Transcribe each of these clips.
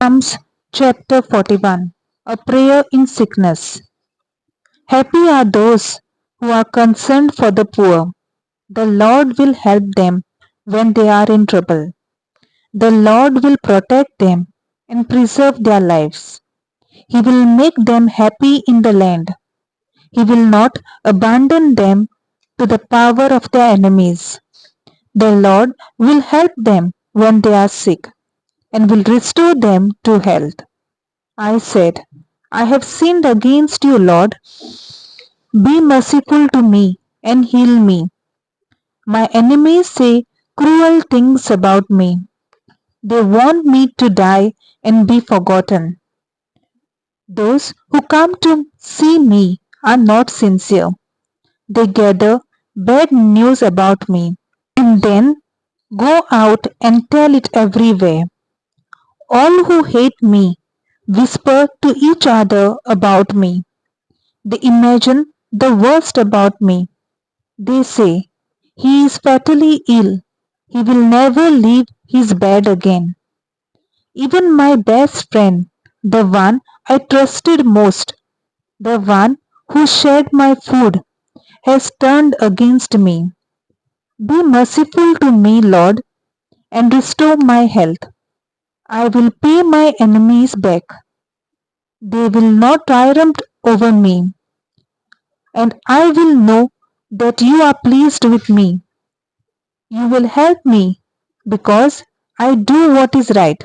Psalms chapter 41. A prayer in sickness. Happy are those who are concerned for the poor. The Lord will help them when they are in trouble. The Lord will protect them and preserve their lives. He will make them happy in the land. He will not abandon them to the power of their enemies. The Lord will help them when they are sick and will restore them to health. I said, I have sinned against you, Lord. Be merciful to me and heal me. My enemies say cruel things about me. They want me to die and be forgotten. Those who come to see me are not sincere. They gather bad news about me and then go out and tell it everywhere. All who hate me whisper to each other about me. They imagine the worst about me. They say, he is fatally ill. He will never leave his bed again. Even my best friend, the one I trusted most, the one who shared my food, has turned against me. Be merciful to me, Lord, and restore my health. I will pay my enemies back. They will not triumph over me, and I will know that you are pleased with me. You will help me because I do what is right.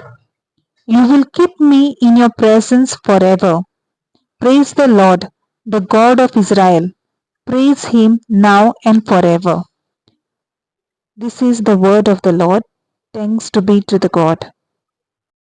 You will keep me in your presence forever. Praise the Lord, the God of Israel. Praise him now and forever. This is the word of the Lord. Thanks to be to the God.